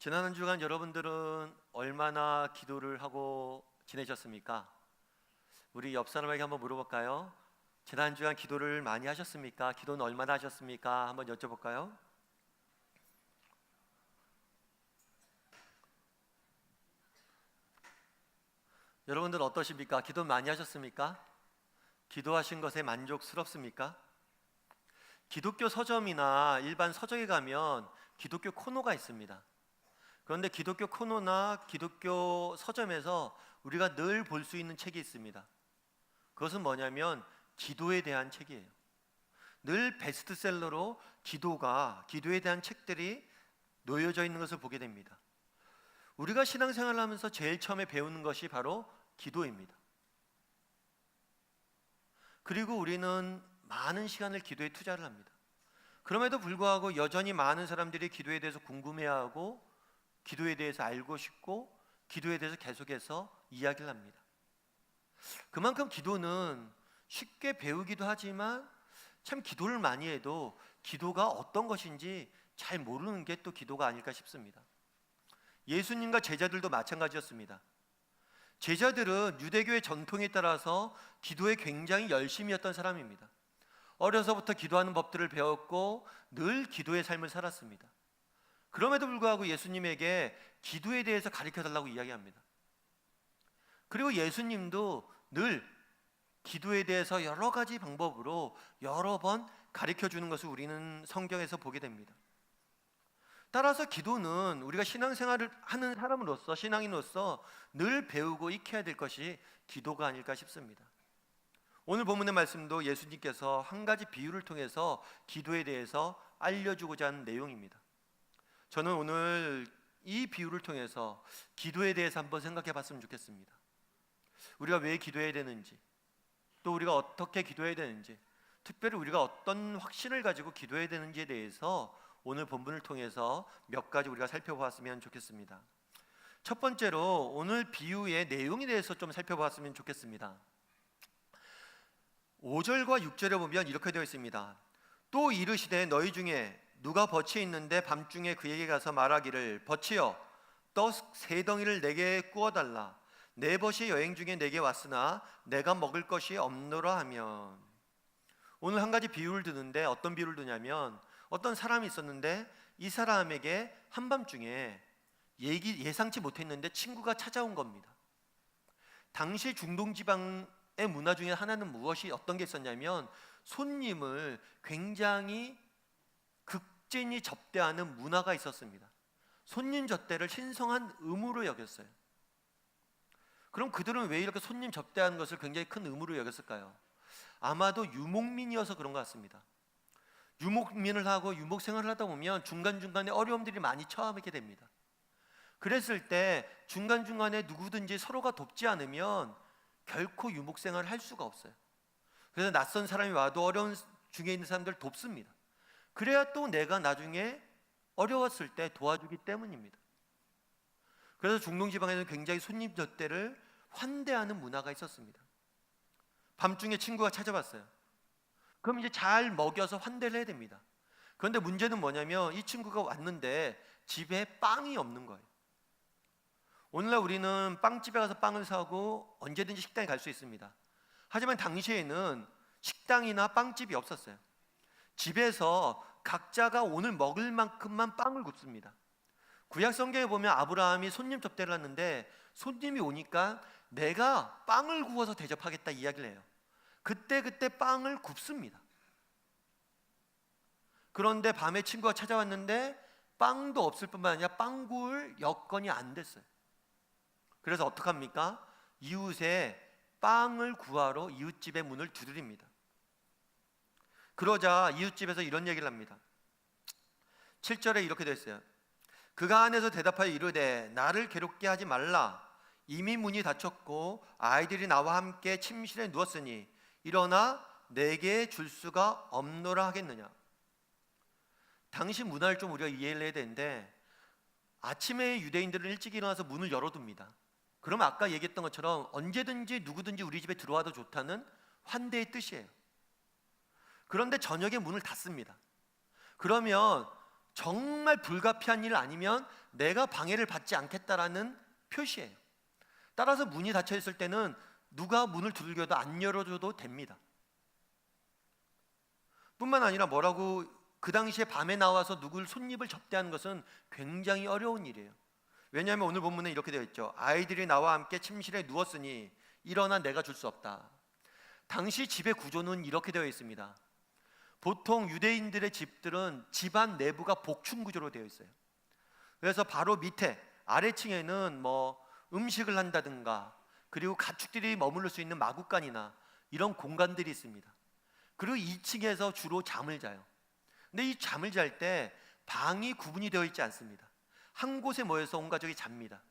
지난 한 주간 여러분들은 얼마나 기도를 하고 지내셨습니까? 우리 옆 사람에게 한번 물어볼까요? 지난 한 주간 기도를 많이 하셨습니까? 기도는 얼마나 하셨습니까? 한번 여쭤볼까요? 여러분들 어떠십니까? 기도 많이 하셨습니까? 기도하신 것에 만족스럽습니까? 기독교 서점이나 일반 서적에 가면 기독교 코너가 있습니다. 그런데 기독교 코너나 기독교 서점에서 우리가 늘 볼 수 있는 책이 있습니다. 그것은 뭐냐면 기도에 대한 책이에요. 늘 베스트셀러로 기도에 대한 책들이 놓여져 있는 것을 보게 됩니다. 우리가 신앙생활을 하면서 제일 처음에 배우는 것이 바로 기도입니다. 그리고 우리는 많은 시간을 기도에 투자를 합니다. 그럼에도 불구하고 여전히 많은 사람들이 기도에 대해서 궁금해하고 기도에 대해서 알고 싶고 기도에 대해서 계속해서 이야기를 합니다. 그만큼 기도는 쉽게 배우기도 하지만 참 기도를 많이 해도 기도가 어떤 것인지 잘 모르는 게 또 기도가 아닐까 싶습니다. 예수님과 제자들도 마찬가지였습니다. 제자들은 유대교의 전통에 따라서 기도에 굉장히 열심히 했던 사람입니다. 어려서부터 기도하는 법들을 배웠고 늘 기도의 삶을 살았습니다. 그럼에도 불구하고 예수님에게 기도에 대해서 가르쳐달라고 이야기합니다. 그리고 예수님도 늘 기도에 대해서 여러 가지 방법으로 여러 번 가르쳐주는 것을 우리는 성경에서 보게 됩니다. 따라서 기도는 우리가 신앙생활을 하는 사람으로서 신앙인으로서 늘 배우고 익혀야 될 것이 기도가 아닐까 싶습니다. 오늘 본문의 말씀도 예수님께서 한 가지 비유를 통해서 기도에 대해서 알려주고자 하는 내용입니다. 저는 오늘 이 비유를 통해서 기도에 대해서 한번 생각해 봤으면 좋겠습니다. 우리가 왜 기도해야 되는지, 또 우리가 어떻게 기도해야 되는지, 특별히 우리가 어떤 확신을 가지고 기도해야 되는지에 대해서 오늘 본문을 통해서 몇 가지 우리가 살펴보았으면 좋겠습니다. 첫 번째로 오늘 비유의 내용에 대해서 좀 살펴보았으면 좋겠습니다. 5절과 6절에 보면 이렇게 되어 있습니다. 또 이르시되 너희 중에 누가 덫이 있는데 밤중에 그에게 가서 말하기를 덫이여 떡 3덩이를 내게 구워달라. 내 벗이 여행 중에 내게 왔으나 내가 먹을 것이 없노라 하면. 오늘 한 가지 비유를 드는데 어떤 비유를 드냐면 어떤 사람이 있었는데 이 사람에게 한밤중에 예상치 못했는데 친구가 찾아온 겁니다. 당시 중동지방의 문화 중에 하나는 무엇이 어떤 게 있었냐면 손님을 굉장히 극진히 접대하는 문화가 있었습니다. 손님 접대를 신성한 의무로 여겼어요. 그럼 그들은 왜 이렇게 손님 접대하는 것을 굉장히 큰 의무로 여겼을까요? 아마도 유목민이어서 그런 것 같습니다. 유목민을 하고 유목 생활을 하다 보면 중간중간에 어려움들이 많이 처하게 됩니다. 그랬을 때 중간중간에 누구든지 서로가 돕지 않으면 결코 유목 생활을 할 수가 없어요. 그래서 낯선 사람이 와도 어려운 중에 있는 사람들을 돕습니다. 그래야 또 내가 나중에 어려웠을 때 도와주기 때문입니다. 그래서 중동지방에는 굉장히 손님 접대를 환대하는 문화가 있었습니다. 밤중에 친구가 찾아왔어요. 그럼 이제 잘 먹여서 환대를 해야 됩니다. 그런데 문제는 뭐냐면 이 친구가 왔는데 집에 빵이 없는 거예요. 오늘날 우리는 빵집에 가서 빵을 사고 언제든지 식당에 갈 수 있습니다. 하지만 당시에는 식당이나 빵집이 없었어요. 집에서 각자가 오늘 먹을 만큼만 빵을 굽습니다. 구약 성경에 보면 아브라함이 손님 접대를 하는데 손님이 오니까 내가 빵을 구워서 대접하겠다 이야기를 해요. 그때 빵을 굽습니다. 그런데 밤에 친구가 찾아왔는데 빵도 없을 뿐만 아니라 빵 구울 여건이 안 됐어요. 그래서 어떡합니까? 이웃에 빵을 구하러 이웃집의 문을 두드립니다. 그러자 이웃집에서 이런 얘기를 합니다. 7절에 이렇게 됐어요. 그가 안에서 대답하여 이르되 나를 괴롭게 하지 말라. 이미 문이 닫혔고 아이들이 나와 함께 침실에 누웠으니 일어나 내게 줄 수가 없노라 하겠느냐. 당시 문화를 좀 우리가 이해를 해야 되는데 아침에 유대인들은 일찍 일어나서 문을 열어둡니다. 그럼 아까 얘기했던 것처럼 언제든지 누구든지 우리 집에 들어와도 좋다는 환대의 뜻이에요. 그런데 저녁에 문을 닫습니다. 그러면 정말 불가피한 일 아니면 내가 방해를 받지 않겠다라는 표시예요. 따라서 문이 닫혀 있을 때는 누가 문을 두들겨도 안 열어줘도 됩니다. 뿐만 아니라 뭐라고 그 당시에 밤에 나와서 누굴 손님을 접대하는 것은 굉장히 어려운 일이에요. 왜냐하면 오늘 본문에 이렇게 되어 있죠. 아이들이 나와 함께 침실에 누웠으니 일어나 내가 줄 수 없다. 당시 집의 구조는 이렇게 되어 있습니다. 보통 유대인들의 집들은 집안 내부가 복층 구조로 되어 있어요. 그래서 바로 밑에 아래층에는 뭐 음식을 한다든가, 그리고 가축들이 머무를 수 있는 마구간이나 이런 공간들이 있습니다. 그리고 2층에서 주로 잠을 자요. 근데 이 잠을 잘 때 방이 구분이 되어 있지 않습니다. 한 곳에 모여서 온 가족이 잡니다.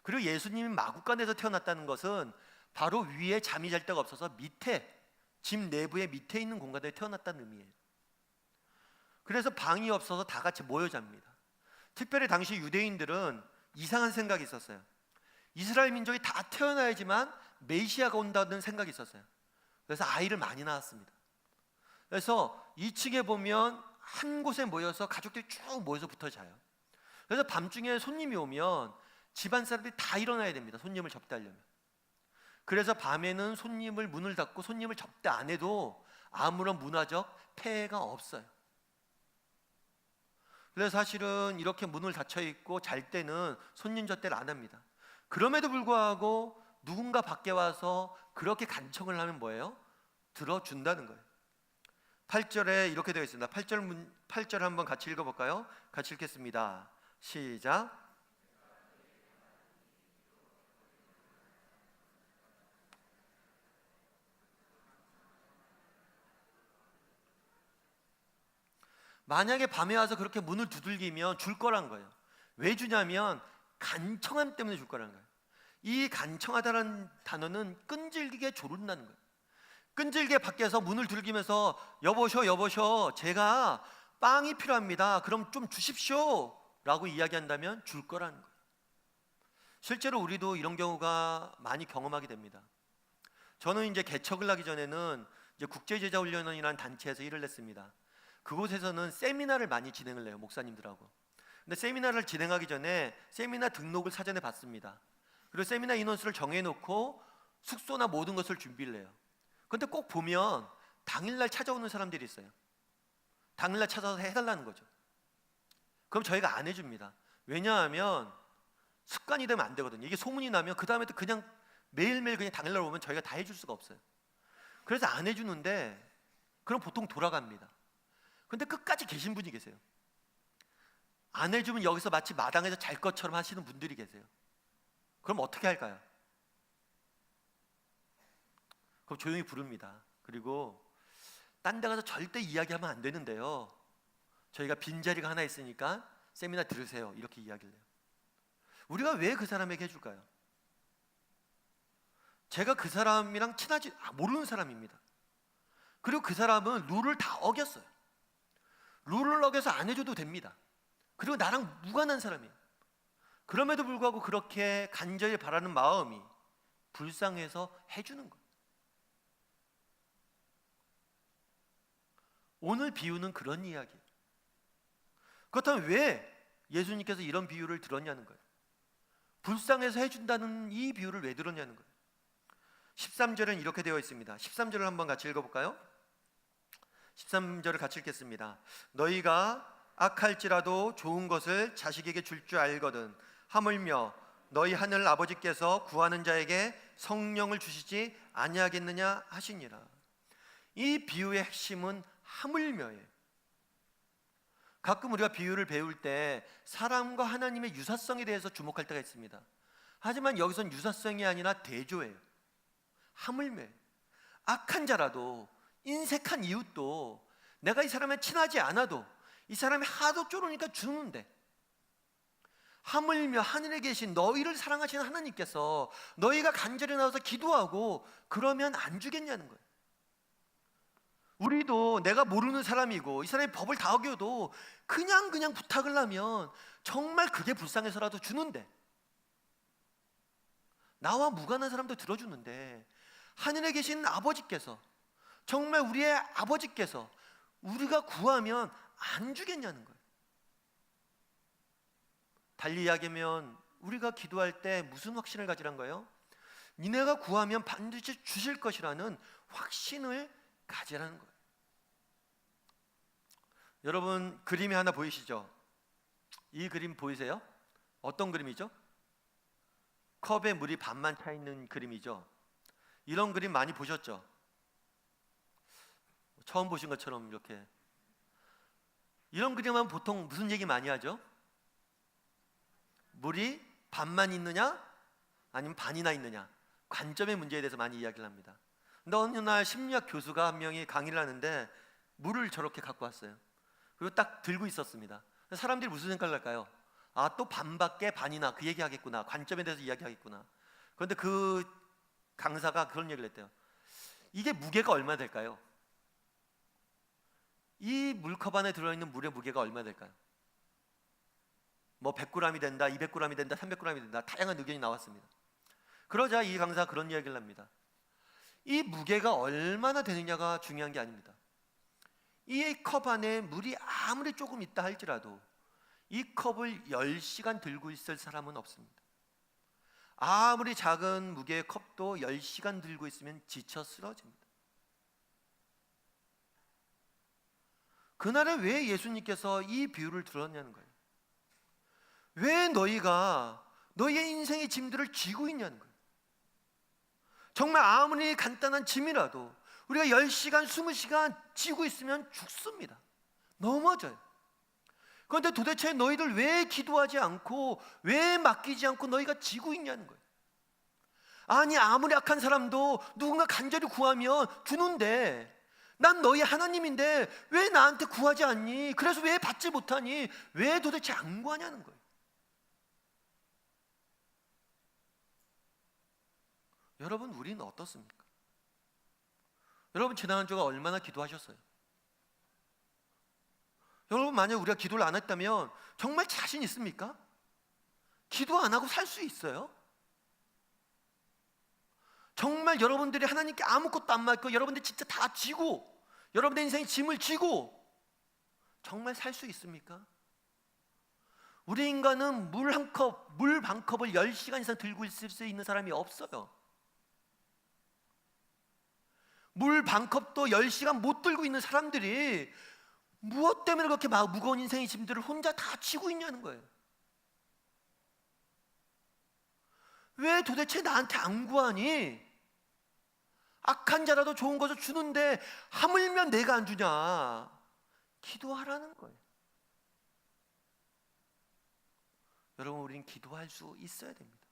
그리고 예수님이 마구간에서 태어났다는 것은 바로 위에 잠이 잘 데가 없어서 밑에, 집 내부의 밑에 있는 공간에 태어났다는 의미예요. 그래서 방이 없어서 다 같이 모여 잡니다. 특별히 당시 유대인들은 이상한 생각이 있었어요. 이스라엘 민족이 다 태어나야지만 메시아가 온다는 생각이 있었어요. 그래서 아이를 많이 낳았습니다. 그래서 2층에 보면 한 곳에 모여서 가족들이 쭉 모여서 붙어 자요. 그래서 밤중에 손님이 오면 집안 사람들이 다 일어나야 됩니다. 손님을 접대하려면. 그래서 밤에는 손님을 문을 닫고 손님을 접대 안 해도 아무런 문화적 폐해가 없어요. 그래서 사실은 이렇게 문을 닫혀 있고 잘 때는 손님 접대를 안 합니다. 그럼에도 불구하고 누군가 밖에 와서 그렇게 간청을 하면 뭐예요? 들어준다는 거예요. 8절에 이렇게 되어 있습니다. 8절 한번 같이 읽어볼까요? 같이 읽겠습니다. 시작. 만약에 밤에 와서 그렇게 문을 두들기면 줄 거란 거예요. 왜 주냐면 간청함 때문에 줄 거라는 거예요. 이 간청하다라는 단어는 끈질기게 조른다는 거예요. 끈질기게 밖에서 문을 두들기면서 여보셔 제가 빵이 필요합니다. 그럼 좀 주십시오 라고 이야기한다면 줄 거라는 거예요. 실제로 우리도 이런 경우가 많이 경험하게 됩니다. 저는 이제 개척을 하기 전에는 이제 국제제자훈련원이라는 단체에서 일을 했습니다. 그곳에서는 세미나를 많이 진행을 해요, 목사님들하고. 근데 세미나를 진행하기 전에 세미나 등록을 사전에 받습니다. 그리고 세미나 인원수를 정해놓고 숙소나 모든 것을 준비를 해요. 그런데 꼭 보면 당일날 찾아오는 사람들이 있어요. 당일날 찾아서 해달라는 거죠. 그럼 저희가 안 해줍니다. 왜냐하면 습관이 되면 안 되거든요. 이게 소문이 나면 그 다음에 또 그냥 매일매일 그냥 당일날 오면 저희가 다 해줄 수가 없어요. 그래서 안 해주는데 그럼 보통 돌아갑니다. 근데 끝까지 계신 분이 계세요. 안 해주면 여기서 마치 마당에서 잘 것처럼 하시는 분들이 계세요. 그럼 어떻게 할까요? 그럼 조용히 부릅니다. 그리고 딴 데 가서 절대 이야기하면 안 되는데요, 저희가 빈자리가 하나 있으니까 세미나 들으세요, 이렇게 이야기를 해요. 우리가 왜 그 사람에게 해줄까요? 제가 그 사람이랑 친하지 모르는 사람입니다. 그리고 그 사람은 룰을 다 어겼어요. 룰을 어겨서 안 해줘도 됩니다. 그리고 나랑 무관한 사람이에요. 그럼에도 불구하고 그렇게 간절히 바라는 마음이 불쌍해서 해주는 거예요. 오늘 비유는 그런 이야기예요. 그렇다면 왜 예수님께서 이런 비유를 들었냐는 거예요. 불쌍해서 해준다는 이 비유를 왜 들었냐는 거예요. 13절은 이렇게 되어 있습니다. 13절을 한번 같이 읽어볼까요? 13절을 같이 읽겠습니다. 너희가 악할지라도 좋은 것을 자식에게 줄 줄 알거든 하물며 너희 하늘 아버지께서 구하는 자에게 성령을 주시지 아니하겠느냐 하시니라. 이 비유의 핵심은 하물며예요. 가끔 우리가 비유를 배울 때 사람과 하나님의 유사성에 대해서 주목할 때가 있습니다. 하지만 여기선 유사성이 아니라 대조예요. 하물며 악한 자라도, 인색한 이웃도, 내가 이 사람에 친하지 않아도 이 사람이 하도 쪼르니까 주는데, 하물며 하늘에 계신 너희를 사랑하시는 하나님께서 너희가 간절히 나와서 기도하고 그러면 안 주겠냐는 거예요. 우리도 내가 모르는 사람이고 이 사람이 법을 다 어겨도 그냥 부탁을 하면 정말 그게 불쌍해서라도 주는데, 나와 무관한 사람도 들어주는데, 하늘에 계신 아버지께서, 정말 우리의 아버지께서 우리가 구하면 안 주겠냐는 거예요. 달리 이야기하면 우리가 기도할 때 무슨 확신을 가지란 거예요? 니네가 구하면 반드시 주실 것이라는 확신을 가지라는 거예요. 여러분, 그림이 하나 보이시죠? 이 그림 보이세요? 어떤 그림이죠? 컵에 물이 반만 차 있는 그림이죠. 이런 그림 많이 보셨죠? 처음 보신 것처럼 이렇게. 이런 그림은 보통 무슨 얘기 많이 하죠? 물이 반만 있느냐 아니면 반이나 있느냐, 관점의 문제에 대해서 많이 이야기를 합니다. 근데 어느 날 심리학 교수가 한 명이 강의를 하는데 물을 저렇게 갖고 왔어요. 그리고 딱 들고 있었습니다. 사람들이 무슨 생각을 할까요? 아, 또 반밖에 반이나 그 얘기하겠구나, 관점에 대해서 이야기하겠구나. 그런데 그 강사가 그런 얘기를 했대요. 이게 무게가 얼마 될까요? 이 물컵 안에 들어있는 물의 무게가 얼마 될까요? 뭐 100g이 된다, 200g이 된다, 300g이 된다, 다양한 의견이 나왔습니다. 그러자 이 강사가 그런 이야기를 합니다. 이 무게가 얼마나 되느냐가 중요한 게 아닙니다. 이 컵 안에 물이 아무리 조금 있다 할지라도 이 컵을 10시간 들고 있을 사람은 없습니다. 아무리 작은 무게의 컵도 10시간 들고 있으면 지쳐 쓰러집니다. 그날에 왜 예수님께서 이 비유를 들었냐는 거예요. 왜 너희가 너희의 인생의 짐들을 쥐고 있냐는 거예요. 정말 아무리 간단한 짐이라도 우리가 10시간, 20시간 쥐고 있으면 죽습니다. 넘어져요. 그런데 도대체 너희들 왜 기도하지 않고, 왜 맡기지 않고 너희가 쥐고 있냐는 거예요. 아니, 아무리 악한 사람도 누군가 간절히 구하면 주는데, 난 너희 하나님인데 왜 나한테 구하지 않니? 그래서 왜 받지 못하니? 왜 도대체 안 구하냐는 거예요. 여러분, 우리는 어떻습니까? 여러분, 지난 한 주가 얼마나 기도하셨어요? 여러분, 만약 우리가 기도를 안 했다면 정말 자신 있습니까? 기도 안 하고 살 수 있어요? 정말 여러분들이 하나님께 아무것도 안 맡고 여러분들 진짜 다 지고, 여러분의 인생의 짐을 지고 정말 살 수 있습니까? 우리 인간은 물 반 컵을 10시간 이상 들고 있을 수 있는 사람이 없어요. 물 반 컵도 10시간 못 들고 있는 사람들이 무엇 때문에 그렇게 무거운 인생의 짐들을 혼자 다 지고 있냐는 거예요. 왜 도대체 나한테 안 구하니? 악한 자라도 좋은 것을 주는데 하물며 내가 안 주냐? 기도하라는 거예요. 여러분, 우리는 기도할 수 있어야 됩니다.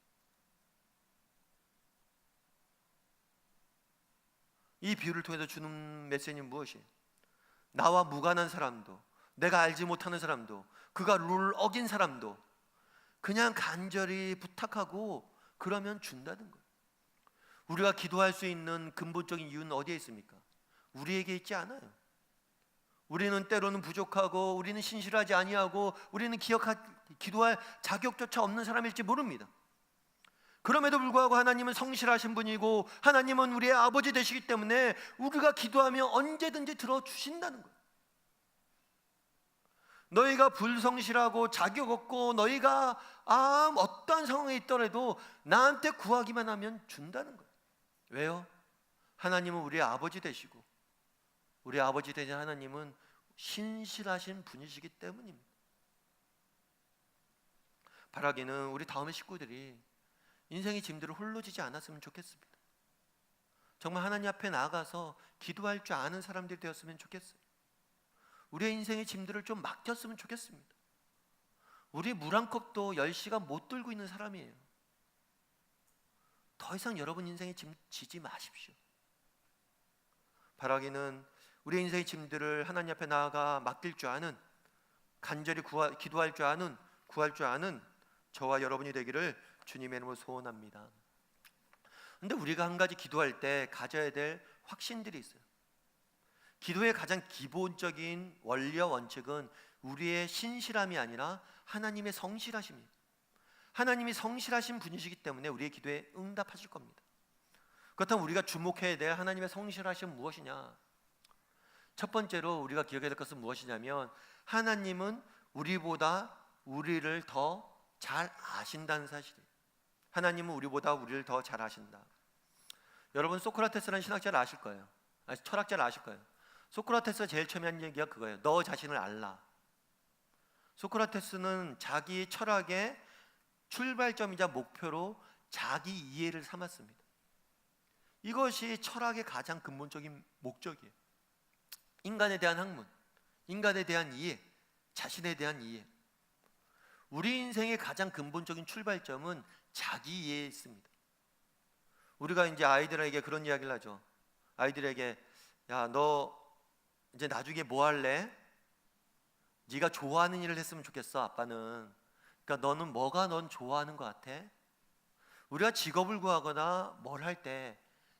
이 비유를 통해서 주는 메시지는 무엇이에요? 나와 무관한 사람도, 내가 알지 못하는 사람도, 그가 룰을 어긴 사람도 그냥 간절히 부탁하고 그러면 준다는 거예요. 우리가 기도할 수 있는 근본적인 이유는 어디에 있습니까? 우리에게 있지 않아요. 우리는 때로는 부족하고, 우리는 신실하지 아니하고, 우리는 기도할 자격조차 없는 사람일지 모릅니다. 그럼에도 불구하고 하나님은 성실하신 분이고, 하나님은 우리의 아버지 되시기 때문에 우리가 기도하면 언제든지 들어주신다는 거예요. 너희가 불성실하고 자격 없고 너희가 어떠한 상황에 있더라도 나한테 구하기만 하면 준다는 거예요. 왜요? 하나님은 우리의 아버지 되시고, 우리 아버지 되신 하나님은 신실하신 분이시기 때문입니다. 바라기는 우리 다음의 식구들이 인생의 짐들을 홀로 지지 않았으면 좋겠습니다. 정말 하나님 앞에 나아가서 기도할 줄 아는 사람들이 되었으면 좋겠어요. 우리의 인생의 짐들을 좀 맡겼으면 좋겠습니다. 우리 물 한 컵도 10시간 못 들고 있는 사람이에요. 더 이상 여러분 인생의 짐 지지 마십시오. 바라기는 우리 인생의 짐들을 하나님 앞에 나아가 맡길 줄 아는, 간절히 기도할 줄 아는, 구할 줄 아는 저와 여러분이 되기를 주님의 이름으로 소원합니다. 그런데 우리가 한 가지 기도할 때 가져야 될 확신들이 있어요. 기도의 가장 기본적인 원리와 원칙은 우리의 신실함이 아니라 하나님의 성실하심입니다. 하나님이 성실하신 분이시기 때문에 우리의 기도에 응답하실 겁니다. 그렇다면 우리가 주목해야 될 하나님의 성실하심은 무엇이냐? 첫 번째로 우리가 기억해야 될 것은 무엇이냐면, 하나님은 우리보다 우리를 더 잘 아신다는 사실이에요. 하나님은 우리보다 우리를 더 잘 아신다. 여러분 소크라테스라는 신학자를 아실 거예요. 철학자를 아실 거예요. 소크라테스가 제일 처음에 한 얘기가 그거예요. 너 자신을 알라. 소크라테스는 자기 철학의 출발점이자 목표로 자기 이해를 삼았습니다. 이것이 철학의 가장 근본적인 목적이에요. 인간에 대한 학문, 인간에 대한 이해, 자신에 대한 이해. 우리 인생의 가장 근본적인 출발점은 자기 이해에 있습니다. 우리가 이제 아이들에게 그런 이야기를 하죠. 아이들에게 야, 너 이제 나중에 뭐 할래? 네가 좋아하는 일을 했으면 좋겠어, 아빠는. 그러니까 너는 뭐가 넌 좋아하는 것 같아? 우리가 직업을 구하거나 뭘 할 때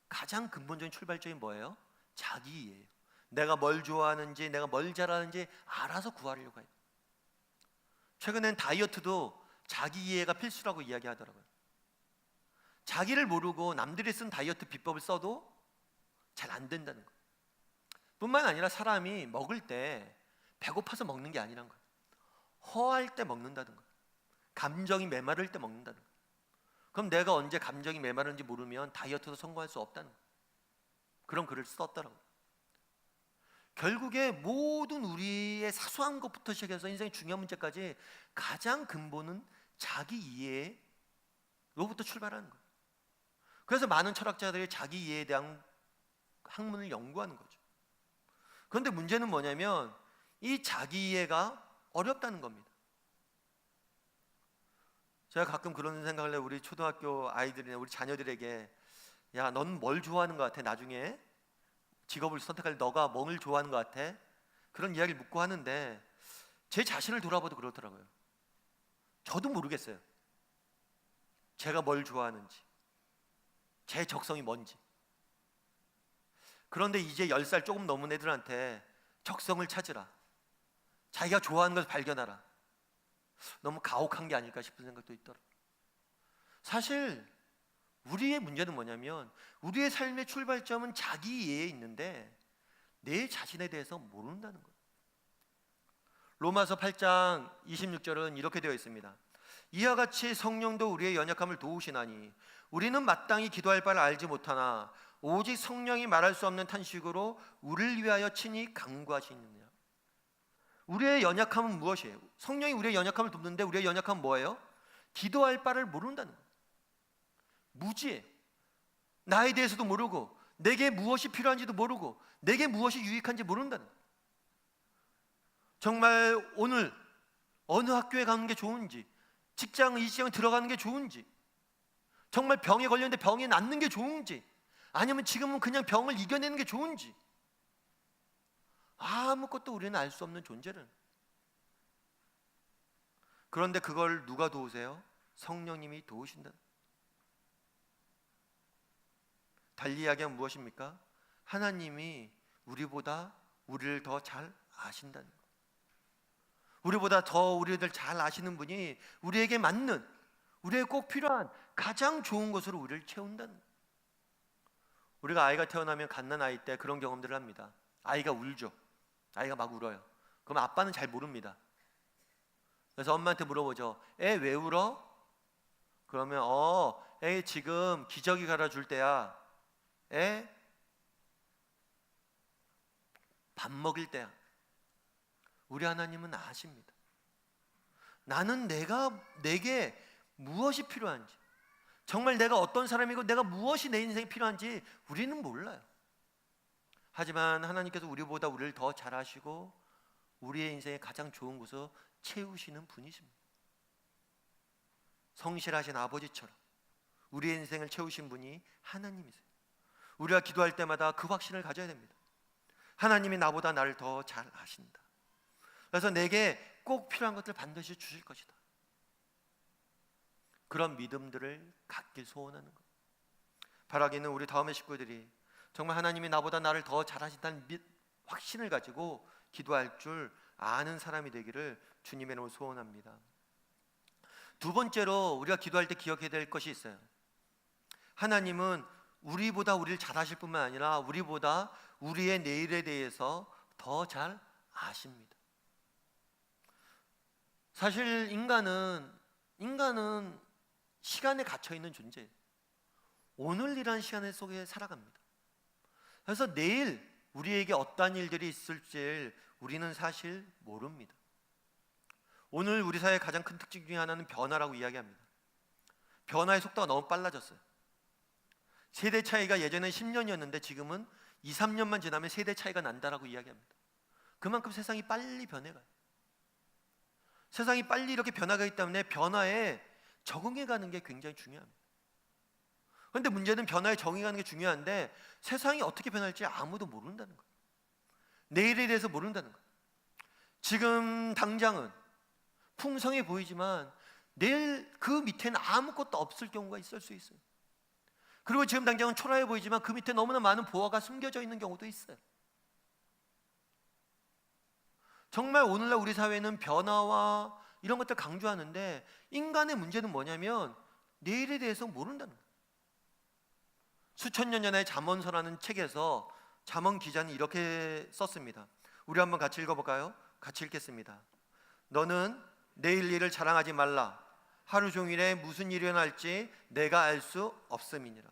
가장 근본적인 출발점이 뭐예요? 자기 이해예요. 내가 뭘 좋아하는지, 내가 뭘 잘하는지 알아서 구하려고 해요. 최근엔 다이어트도 자기 이해가 필수라고 이야기하더라고요. 자기를 모르고 남들이 쓴 다이어트 비법을 써도 잘 안 된다는 거예요. 뿐만 아니라 사람이 먹을 때 배고파서 먹는 게 아니란 거예요. 허할 때 먹는다는 거예요. 감정이 메마를 때 먹는다는 거예요. 그럼 내가 언제 감정이 메마른지 모르면 다이어트도 성공할 수 없다는 거예요. 그런 글을 썼더라고요. 결국에 모든 우리의 사소한 것부터 시작해서 인생의 중요한 문제까지 가장 근본은 자기 이해로부터 출발하는 거예요. 그래서 많은 철학자들이 자기 이해에 대한 학문을 연구하는 거죠. 그런데 문제는 뭐냐면 이 자기 이해가 어렵다는 겁니다. 제가 가끔 그런 생각을 해요. 우리 초등학교 아이들이나 우리 자녀들에게 야, 넌 뭘 좋아하는 것 같아? 나중에 직업을 선택할 너가 뭘 좋아하는 것 같아? 그런 이야기를 묻고 하는데 제 자신을 돌아봐도 그렇더라고요. 저도 모르겠어요. 제가 뭘 좋아하는지, 제 적성이 뭔지. 그런데 이제 10살 조금 넘은 애들한테 적성을 찾으라, 자기가 좋아하는 것을 발견하라, 너무 가혹한 게 아닐까 싶은 생각도 있더라고요. 사실 우리의 문제는 뭐냐면 우리의 삶의 출발점은 자기 이해에 있는데 내 자신에 대해서 모른다는 거예요. 로마서 8장 26절은 이렇게 되어 있습니다. 이와 같이 성령도 우리의 연약함을 도우시나니 우리는 마땅히 기도할 바를 알지 못하나 오직 성령이 말할 수 없는 탄식으로 우리를 위하여 친히 간구하시느니라. 우리의 연약함은 무엇이에요? 성령이 우리의 연약함을 돕는데 우리의 연약함은 뭐예요? 기도할 바를 모른다는 거예요. 무지해. 나에 대해서도 모르고 내게 무엇이 필요한지도 모르고 내게 무엇이 유익한지 모른다는 거예요. 정말 오늘 어느 학교에 가는 게 좋은지, 직장 이 직장에 들어가는 게 좋은지, 정말 병에 걸렸는데 병이 낫는 게 좋은지, 아니면 지금은 그냥 병을 이겨내는 게 좋은지 아무것도 우리는 알 수 없는 존재는. 그런데 그걸 누가 도우세요? 성령님이 도우신다. 달리 이야기하면 무엇입니까? 하나님이 우리보다 우리를 더 잘 아신다는 거예요. 우리보다 더 우리를 잘 아시는 분이 우리에게 맞는, 우리에게 꼭 필요한 가장 좋은 것으로 우리를 채운다는 거예요. 우리가 아이가 태어나면 갓난아이 때 그런 경험들을 합니다. 아이가 울죠. 아이가 막 울어요. 그럼 아빠는 잘 모릅니다. 그래서 엄마한테 물어보죠. 애 왜 울어? 그러면 애 지금 기저귀 갈아줄 때야. 애 밥 먹일 때야. 우리 하나님은 아십니다. 나는 내게 무엇이 필요한지, 정말 내가 어떤 사람이고 내가 무엇이 내 인생에 필요한지 우리는 몰라요. 하지만 하나님께서 우리보다 우리를 더 잘 아시고 우리의 인생에 가장 좋은 곳을 채우시는 분이십니다. 성실하신 아버지처럼 우리의 인생을 채우신 분이 하나님이세요. 우리가 기도할 때마다 그 확신을 가져야 됩니다. 하나님이 나보다 나를 더 잘 아신다. 그래서 내게 꼭 필요한 것들 반드시 주실 것이다. 그런 믿음들을 갖길 소원하는 것. 바라기는 우리 다음의 식구들이 정말 하나님이 나보다 나를 더 잘하신다는 확신을 가지고 기도할 줄 아는 사람이 되기를 주님의 이름으로 소원합니다. 두 번째로 우리가 기도할 때 기억해야 될 것이 있어요. 하나님은 우리보다 우리를 잘하실 뿐만 아니라 우리보다 우리의 내일에 대해서 더 잘 아십니다. 사실 인간은 인간은 시간에 갇혀 있는 존재예요. 오늘이라는 시간 속에 살아갑니다. 그래서 내일 우리에게 어떠한 일들이 있을지 우리는 사실 모릅니다. 오늘 우리 사회의 가장 큰 특징 중에 하나는 변화라고 이야기합니다. 변화의 속도가 너무 빨라졌어요. 세대 차이가 예전에 10년이었는데 지금은 2, 3년만 지나면 세대 차이가 난다라고 이야기합니다. 그만큼 세상이 빨리 변해가요. 세상이 빨리 이렇게 변화가기 때문에 변화에 적응해가는 게 굉장히 중요합니다. 그런데 문제는 변화에 적응해가는 게 중요한데 세상이 어떻게 변할지 아무도 모른다는 거예요. 내일에 대해서 모른다는 거예요. 지금 당장은 풍성해 보이지만 내일 그 밑에는 아무것도 없을 경우가 있을 수 있어요. 그리고 지금 당장은 초라해 보이지만 그 밑에 너무나 많은 보화가 숨겨져 있는 경우도 있어요. 정말 오늘날 우리 사회는 변화와 이런 것들 강조하는데 인간의 문제는 뭐냐면 내일에 대해서 모른다는 거예요. 수천 년 전에 잠언서라는 책에서 잠언 기자는 이렇게 썼습니다. 우리 한번 같이 읽어볼까요? 같이 읽겠습니다. 너는 내일 일을 자랑하지 말라. 하루 종일에 무슨 일이 일어날지 내가 알 수 없음이니라.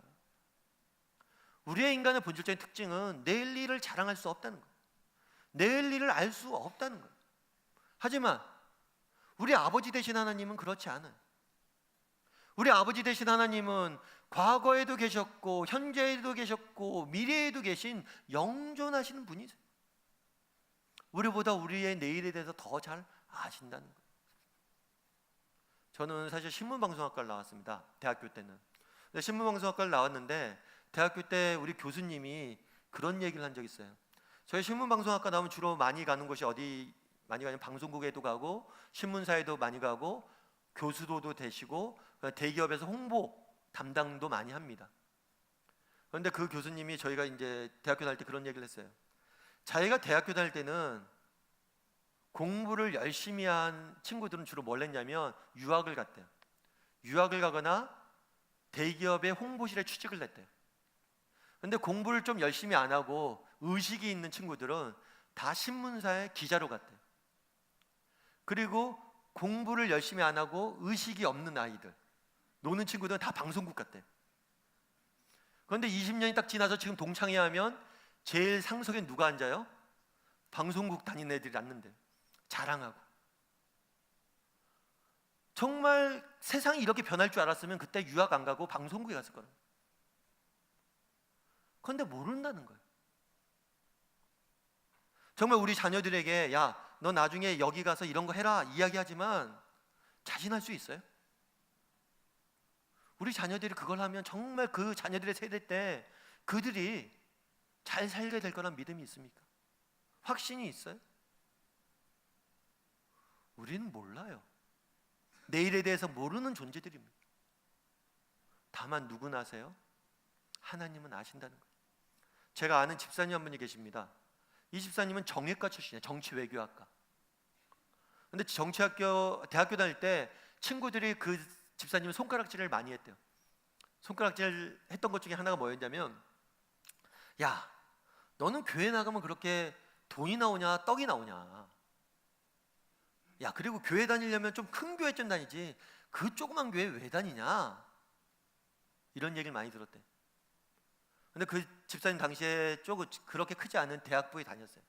우리의 인간의 본질적인 특징은 내일 일을 자랑할 수 없다는 거예요. 내일 일을 알 수 없다는 거예요. 하지만 우리 아버지 되신 하나님은 그렇지 않아요. 우리 아버지 되신 하나님은 과거에도 계셨고 현재에도 계셨고 미래에도 계신 영존하시는 분이세요. 우리보다 우리의 내일에 대해서 더 잘 아신다는 거예요. 저는 사실 신문방송학과를 나왔습니다. 대학교 때는. 근데 신문방송학과를 나왔는데 대학교 때 우리 교수님이 그런 얘기를 한 적이 있어요. 저희 신문방송학과 나오면 주로 많이 가는 곳이 어디 많이 가냐면 방송국에도 가고 신문사에도 많이 가고 교수도 되시고 대기업에서 홍보 담당도 많이 합니다. 그런데 그 교수님이 저희가 이제 대학교 다닐 때 그런 얘기를 했어요. 자기가 대학교 다닐 때는 공부를 열심히 한 친구들은 주로 뭘 했냐면 유학을 갔대요. 유학을 가거나 대기업의 홍보실에 취직을 했대요. 그런데 공부를 좀 열심히 안 하고 의식이 있는 친구들은 다 신문사의 기자로 갔대요. 그리고 공부를 열심히 안 하고 의식이 없는 아이들, 노는 친구들은 다 방송국 갔대요. 그런데 20년이 딱 지나서 지금 동창회 하면 제일 상석에 누가 앉아요? 방송국 다니는 애들이 앉는데요. 자랑하고. 정말 세상이 이렇게 변할 줄 알았으면 그때 유학 안 가고 방송국에 갔을 거예요. 그런데 모른다는 거예요. 정말 우리 자녀들에게 야, 너 나중에 여기 가서 이런 거 해라 이야기하지만 자신할 수 있어요? 우리 자녀들이 그걸 하면 정말 그 자녀들의 세대 때 그들이 잘 살게 될 거란 믿음이 있습니까? 확신이 있어요? 우리는 몰라요. 내일에 대해서 모르는 존재들입니다. 다만 누구나 아세요? 하나님은 아신다는 거예요. 제가 아는 집사님 한 분이 계십니다. 이 집사님은 정외과 출신이에요. 정치외교학과. 근데 대학교 다닐 때 친구들이 그 집사님은 손가락질을 많이 했대요. 손가락질 했던 것 중에 하나가 뭐였냐면 야, 너는 교회 나가면 그렇게 돈이 나오냐 떡이 나오냐. 야, 그리고 교회 다니려면 좀 큰 교회 좀 다니지 그 조그만 교회 왜 다니냐. 이런 얘기를 많이 들었대. 근데 그 집사님 당시에 조금 그렇게 크지 않은 대학부에 다녔어요.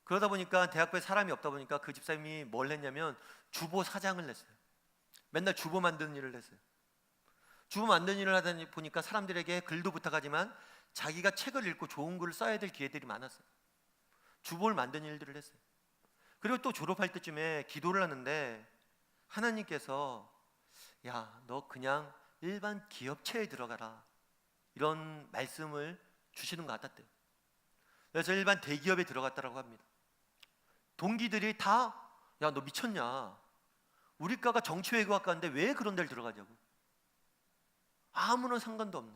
그러다 보니까 대학부에 사람이 없다 보니까 그 집사님이 뭘 했냐면 주보 사장을 냈어요. 맨날 주보 만드는 일을 했어요. 주보 만드는 일을 하다 보니까 사람들에게 글도 부탁하지만 자기가 책을 읽고 좋은 글을 써야 될 기회들이 많았어요. 주보를 만드는 일들을 했어요. 그리고 또 졸업할 때쯤에 기도를 하는데 하나님께서 야, 너 그냥 일반 기업체에 들어가라 이런 말씀을 주시는 것 같았대요. 그래서 일반 대기업에 들어갔다라고 합니다. 동기들이 다 야, 너 미쳤냐, 우리 과가 정치외교학과인데 왜 그런 데를 들어가냐고. 아무런 상관도 없는.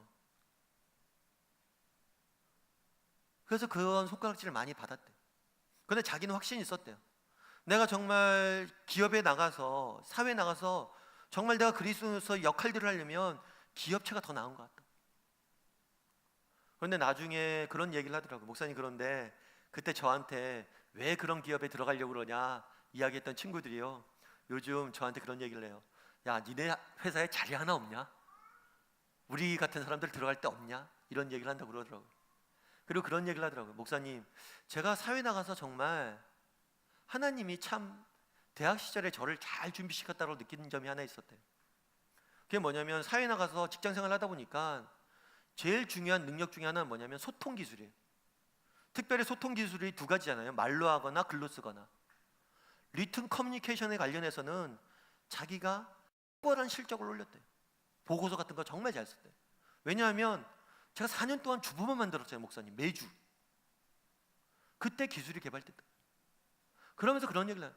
그래서 그런 손가락질을 많이 받았대요. 그런데 자기는 확신이 있었대요. 내가 정말 기업에 나가서 사회에 나가서 정말 내가 그리스도로서 역할들을 하려면 기업체가 더 나은 것 같다. 그런데 나중에 그런 얘기를 하더라고요. 목사님, 그런데 그때 저한테 왜 그런 기업에 들어가려고 그러냐 이야기했던 친구들이요, 요즘 저한테 그런 얘기를 해요. 야, 니네 회사에 자리 하나 없냐? 우리 같은 사람들 들어갈 데 없냐? 이런 얘기를 한다고 그러더라고요. 그리고 그런 얘기를 하더라고요. 목사님, 제가 사회 나가서 정말 하나님이 참 대학 시절에 저를 잘 준비시켰다고 느끼는 점이 하나 있었대요. 그게 뭐냐면 사회 나가서 직장생활 하다 보니까 제일 중요한 능력 중에 하나는 뭐냐면 소통 기술이에요. 특별히 소통 기술이 두 가지잖아요. 말로 하거나 글로 쓰거나. 리튼 커뮤니케이션에 관련해서는 자기가 탁월한 실적을 올렸대요. 보고서 같은 거 정말 잘 썼대요. 왜냐하면 제가 4년 동안 주부만 만들었잖아요, 목사님. 매주. 그때 기술이 개발됐다. 그러면서 그런 얘기를 해요.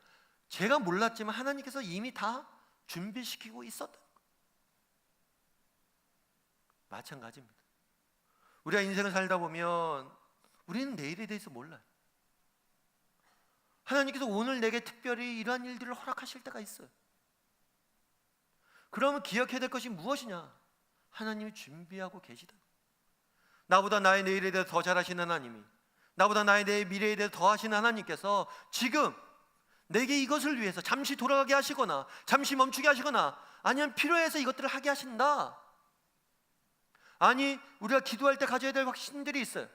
제가 몰랐지만 하나님께서 이미 다 준비시키고 있었다. 마찬가지입니다. 우리가 인생을 살다 보면 우리는 내일에 대해서 몰라요. 하나님께서 오늘 내게 특별히 이러한 일들을 허락하실 때가 있어요. 그러면 기억해야 될 것이 무엇이냐? 하나님이 준비하고 계시다. 나보다 나의 내일에 대해서 더 잘하시는 하나님이, 나보다 나의 내 미래에 대해서 더 하시는 하나님께서 지금 내게 이것을 위해서 잠시 돌아가게 하시거나 잠시 멈추게 하시거나 아니면 필요해서 이것들을 하게 하신다. 아니, 우리가 기도할 때 가져야 될 확신들이 있어요.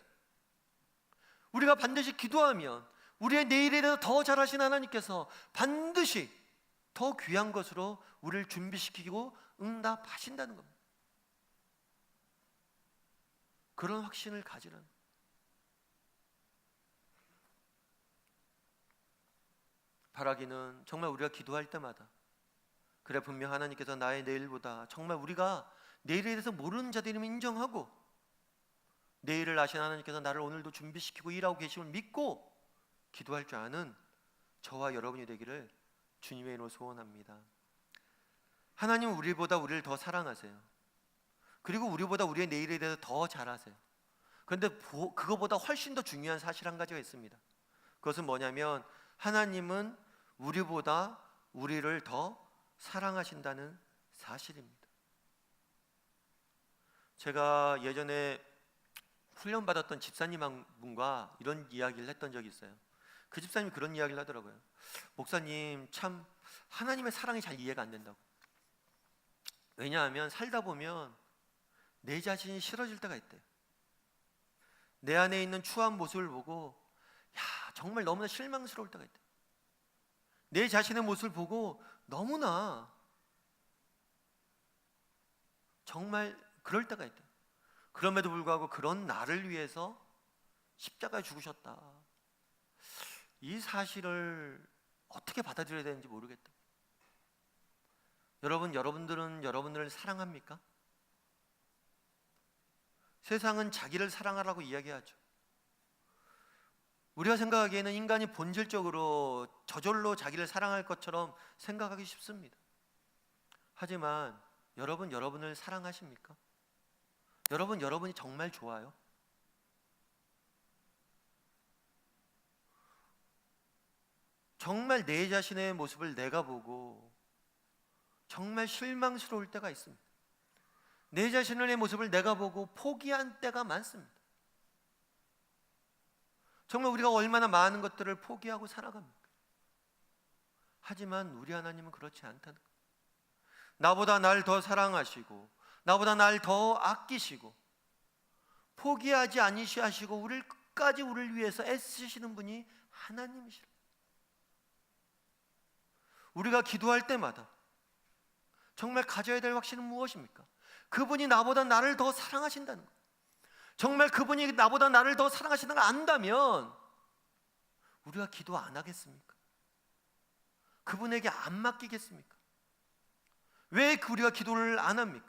우리가 반드시 기도하면 우리의 내일에 대해서 더 잘하시는 하나님께서 반드시 더 귀한 것으로 우리를 준비시키고 응답하신다는 겁니다. 그런 확신을 가지라는 거예요. 바라기는 정말 우리가 기도할 때마다 그래, 분명 하나님께서 나의 내일보다 정말 우리가 내일에 대해서 모르는 자들임을 인정하고 내일을 아시는 하나님께서 나를 오늘도 준비시키고 일하고 계심을 믿고 기도할 줄 아는 저와 여러분이 되기를 주님의 이름으로 소원합니다. 하나님은 우리보다 우리를 더 사랑하세요. 그리고 우리보다 우리의 내일에 대해서 더 잘 아세요. 그런데 그거보다 훨씬 더 중요한 사실 한 가지가 있습니다. 그것은 뭐냐면 하나님은 우리보다 우리를 더 사랑하신다는 사실입니다. 제가 예전에 훈련받았던 집사님 한 분과 이런 이야기를 했던 적이 있어요. 그 집사님이 그런 이야기를 하더라고요. 목사님, 참 하나님의 사랑이 잘 이해가 안 된다고. 왜냐하면 살다 보면 내 자신이 싫어질 때가 있대요. 내 안에 있는 추한 모습을 보고 정말 너무나 실망스러울 때가 있대요. 내 자신의 모습을 보고 너무나 정말 그럴 때가 있대요. 그럼에도 불구하고 그런 나를 위해서 십자가에 죽으셨다. 이 사실을 어떻게 받아들여야 되는지 모르겠다. 여러분들은 여러분들을 사랑합니까? 세상은 자기를 사랑하라고 이야기하죠. 우리가 생각하기에는 인간이 본질적으로 저절로 자기를 사랑할 것처럼 생각하기 쉽습니다. 하지만 여러분을 사랑하십니까? 여러분이 정말 좋아요? 정말 내 자신의 모습을 내가 보고 정말 실망스러울 때가 있습니다. 내 자신의 모습을 내가 보고 포기한 때가 많습니다. 정말 우리가 얼마나 많은 것들을 포기하고 살아갑니까? 하지만 우리 하나님은 그렇지 않다는 거예요. 나보다 날 더 사랑하시고 나보다 날 더 아끼시고 포기하지 아니시하시고 우리를 끝까지 우리를 위해서 애쓰시는 분이 하나님이시라. 우리가 기도할 때마다 정말 가져야 될 확신은 무엇입니까? 그분이 나보다 나를 더 사랑하신다는 것. 정말 그분이 나보다 나를 더 사랑하신다는 걸 안다면 우리가 기도 안 하겠습니까? 그분에게 안 맡기겠습니까? 왜 우리가 기도를 안 합니까?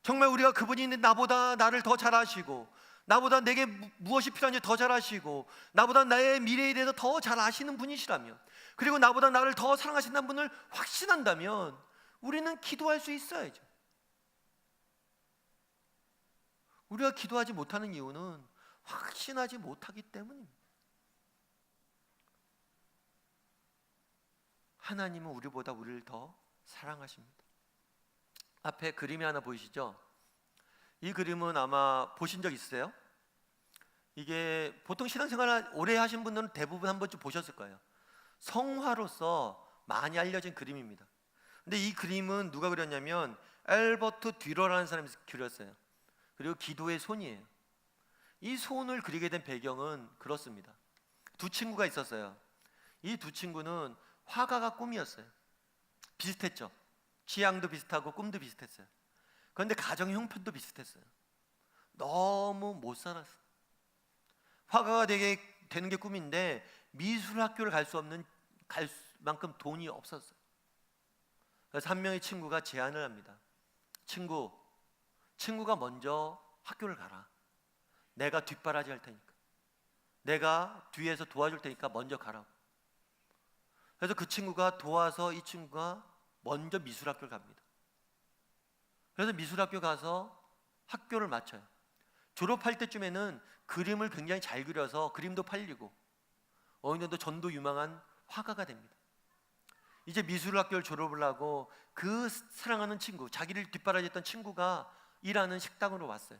정말 우리가 그분이 나보다 나를 더 잘 아시고 나보다 내게 무엇이 필요한지 더 잘 아시고 나보다 나의 미래에 대해서 더 잘 아시는 분이시라면, 그리고 나보다 나를 더 사랑하신다는 분을 확신한다면 우리는 기도할 수 있어야죠. 우리가 기도하지 못하는 이유는 확신하지 못하기 때문입니다. 하나님은 우리보다 우리를 더 사랑하십니다. 앞에 그림이 하나 보이시죠? 이 그림은 아마 보신 적 있으세요? 이게 보통 신앙생활 오래 하신 분들은 대부분 한 번쯤 보셨을 거예요. 성화로서 많이 알려진 그림입니다. 근데 이 그림은 누가 그렸냐면 엘버트 듀러라는 사람이 그렸어요. 그리고 기도의 손이에요. 이 손을 그리게 된 배경은 그렇습니다. 두 친구가 있었어요. 이 두 친구는 화가가 꿈이었어요. 비슷했죠. 취향도 비슷하고 꿈도 비슷했어요. 그런데 가정 형편도 비슷했어요. 너무 못 살았어. 화가가 되는 게 꿈인데 미술 학교를 갈 만큼 돈이 없었어요. 그래서 한 명의 친구가 제안을 합니다. 친구가 먼저 학교를 가라. 내가 뒷바라지 할 테니까. 내가 뒤에서 도와줄 테니까 먼저 가라고. 그래서 그 친구가 도와서 이 친구가 먼저 미술학교를 갑니다. 그래서 미술학교 가서 학교를 마쳐요. 졸업할 때쯤에는 그림을 굉장히 잘 그려서 그림도 팔리고 어느 정도 전도 유망한 화가가 됩니다. 이제 미술학교를 졸업을 하고 그 사랑하는 친구, 자기를 뒷바라지했던 친구가 일하는 식당으로 왔어요.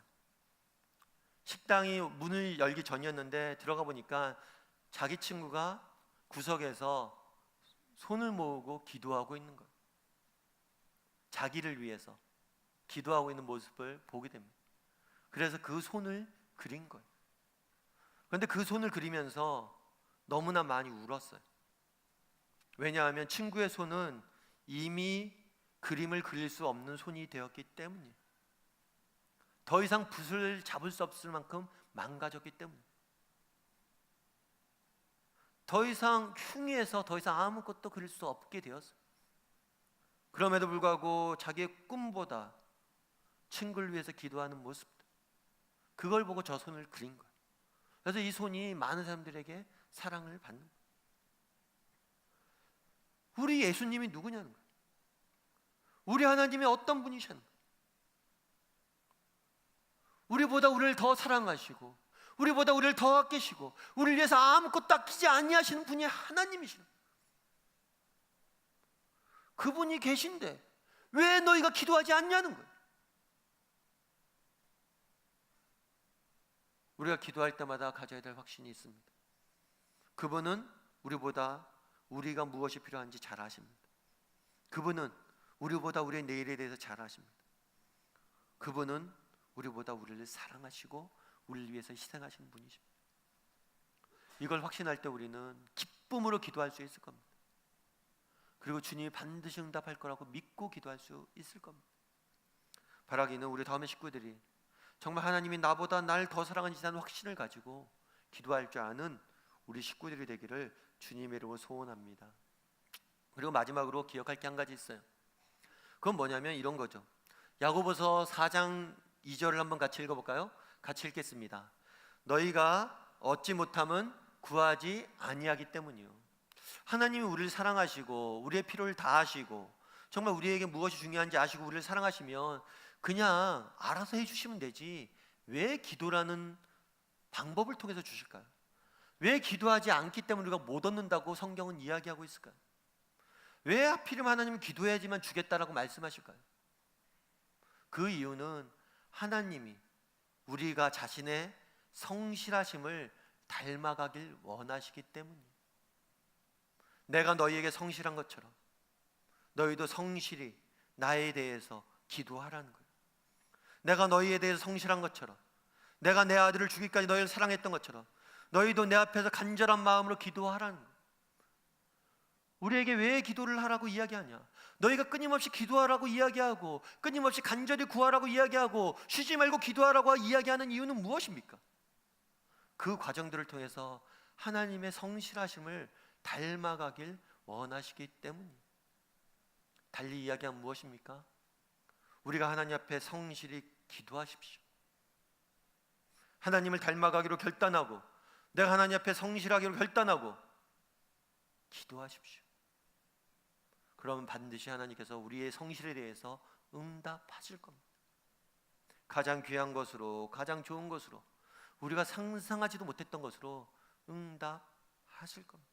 식당이 문을 열기 전이었는데 들어가 보니까 자기 친구가 구석에서 손을 모으고 기도하고 있는 거예요. 자기를 위해서 기도하고 있는 모습을 보게 됩니다. 그래서 그 손을 그린 거예요. 그런데 그 손을 그리면서 너무나 많이 울었어요. 왜냐하면 친구의 손은 이미 그림을 그릴 수 없는 손이 되었기 때문이에요. 더 이상 붓을 잡을 수 없을 만큼 망가졌기 때문이에요. 더 이상 흉해서 더 이상 아무것도 그릴 수 없게 되었어요. 그럼에도 불구하고 자기의 꿈보다 친구를 위해서 기도하는 모습, 그걸 보고 저 손을 그린 거예요. 그래서 이 손이 많은 사람들에게 사랑을 받는 거예요. 우리 예수님이 누구냐는 거예요. 우리 하나님이 어떤 분이셨는 거예요. 우리보다 우리를 더 사랑하시고 우리보다 우리를 더 아끼시고 우리를 위해서 아무것도 아끼지 아니하시는 분이 하나님이시는 거예요. 그분이 계신데 왜 너희가 기도하지 않냐는 거예요. 우리가 기도할 때마다 가져야 될 확신이 있습니다. 그분은 우리보다 우리가 무엇이 필요한지 잘 아십니다. 그분은 우리보다 우리의 내일에 대해서 잘 아십니다. 그분은 우리보다 우리를 사랑하시고 우리를 위해서 희생하시는 분이십니다. 이걸 확신할 때 우리는 기쁨으로 기도할 수 있을 겁니다. 그리고 주님이 반드시 응답할 거라고 믿고 기도할 수 있을 겁니다. 바라기는 우리 다음의 식구들이 정말 하나님이 나보다 날 더 사랑하시다는 확신을 가지고 기도할 줄 아는 우리 식구들이 되기를 주님의 이름으로 소원합니다. 그리고 마지막으로 기억할 게 한 가지 있어요. 그건 뭐냐면 이런 거죠. 야고보서 4장 2절을 한번 같이 읽어볼까요? 같이 읽겠습니다. 너희가 얻지 못함은 구하지 아니하기 때문이요. 하나님이 우리를 사랑하시고 우리의 필요를 다 아시고 정말 우리에게 무엇이 중요한지 아시고 우리를 사랑하시면 그냥 알아서 해주시면 되지 왜 기도라는 방법을 통해서 주실까요? 왜 기도하지 않기 때문에 우리가 못 얻는다고 성경은 이야기하고 있을까요? 왜 하필이면 하나님은 기도해야지만 주겠다라고 말씀하실까요? 그 이유는 하나님이 우리가 자신의 성실하심을 닮아가길 원하시기 때문이에요. 내가 너희에게 성실한 것처럼 너희도 성실히 나에 대해서 기도하라는 거예요. 내가 너희에 대해서 성실한 것처럼 내가 내 아들을 주기까지 너희를 사랑했던 것처럼 너희도 내 앞에서 간절한 마음으로 기도하라는 거예요. 우리에게 왜 기도를 하라고 이야기하냐? 너희가 끊임없이 기도하라고 이야기하고 끊임없이 간절히 구하라고 이야기하고 쉬지 말고 기도하라고 이야기하는 이유는 무엇입니까? 그 과정들을 통해서 하나님의 성실하심을 닮아가길 원하시기 때문이에요. 달리 이야기하면 무엇입니까? 우리가 하나님 앞에 성실히 기도하십시오. 하나님을 닮아가기로 결단하고 내가 하나님 앞에 성실하기로 결단하고 기도하십시오. 그러면 반드시 하나님께서 우리의 성실에 대해서 응답하실 겁니다. 가장 귀한 것으로 가장 좋은 것으로 우리가 상상하지도 못했던 것으로 응답하실 겁니다.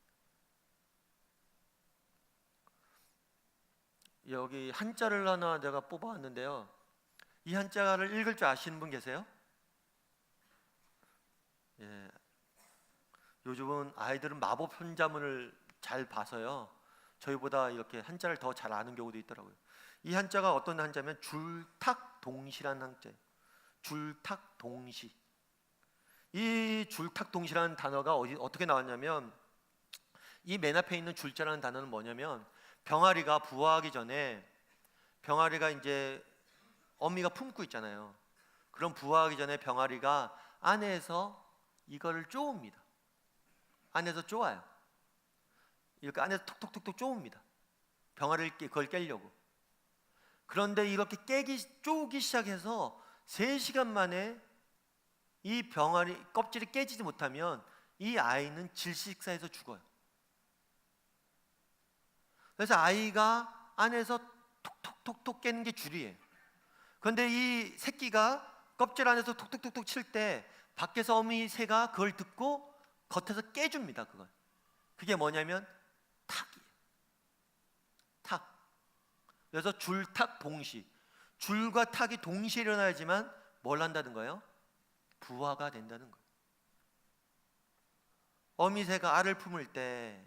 여기 한자를 하나 내가 뽑아왔는데요. 이 한자를 읽을 줄 아시는 분 계세요? 예. 요즘은 아이들은 마법 현자문을 잘 봐서요. 저희보다 이렇게 한자를 더 잘 아는 경우도 있더라고요. 이 한자가 어떤 한자면 줄탁동시라는 한자예요. 줄탁동시. 이 줄탁동시라는 단어가 어떻게 나왔냐면, 이 맨 앞에 있는 줄자라는 단어는 뭐냐면, 병아리가 부화하기 전에, 병아리가 이제 어미가 품고 있잖아요. 그럼 부화하기 전에 병아리가 안에서 이거를 쪼읍니다. 안에서 쪼아요. 이렇게 안에서 톡톡톡톡 쪼읍니다. 병아리를 그걸 깨려고. 그런데 이렇게 쪼기 시작해서 3시간 만에 이 병아리 껍질이 깨지지 못하면 이 아이는 질식사해서 죽어요. 그래서 아이가 안에서 톡톡톡톡 깨는 게 줄이에요. 그런데 이 새끼가 껍질 안에서 톡톡톡톡 칠 때 밖에서 어미 새가 그걸 듣고 겉에서 깨줍니다. 그게 뭐냐면 탁이에요. 탁. 그래서 줄탁 동시. 줄과 탁이 동시에 일어나야지만 뭘 한다는 거예요? 부화가 된다는 거예요. 어미 새가 알을 품을 때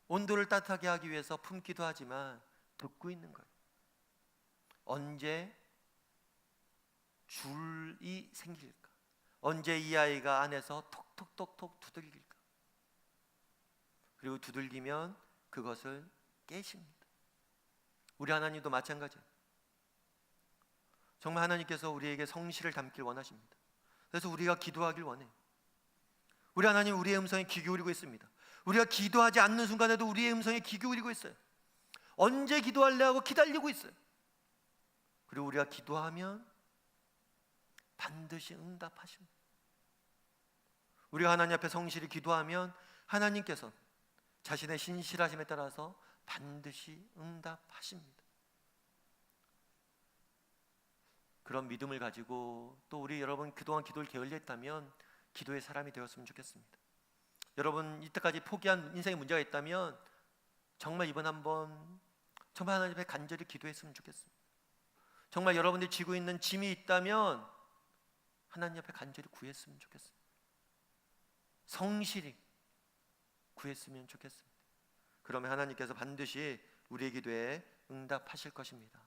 온도를 따뜻하게 하기 위해서 품기도 하지만 듣고 있는 거예요. 언제 줄이 생길까? 언제 이 아이가 안에서 톡톡톡톡 두들길까? 그리고 두들기면 그것을 깨십니다. 우리 하나님도 마찬가지예요. 정말 하나님께서 우리에게 성실을 담길 원하십니다. 그래서 우리가 기도하길 원해요. 우리 하나님 우리의 음성에 귀 기울이고 있습니다. 우리가 기도하지 않는 순간에도 우리의 음성에 귀 기울이고 있어요. 언제 기도할래 하고 기다리고 있어요. 그리고 우리가 기도하면 반드시 응답하십니다. 우리가 하나님 앞에 성실히 기도하면 하나님께서 자신의 신실하심에 따라서 반드시 응답하십니다. 그런 믿음을 가지고 또 우리 여러분 그동안 기도를 게을리했다면 기도의 사람이 되었으면 좋겠습니다. 여러분 이때까지 포기한 인생의 문제가 있다면 정말 이번 한번 정말 하나님 앞에 간절히 기도했으면 좋겠습니다. 정말 여러분들이 지고 있는 짐이 있다면 하나님 앞에 간절히 구했으면 좋겠습니다. 성실히 구했으면 좋겠습니다. 그러면 하나님께서 반드시 우리의 기도에 응답하실 것입니다.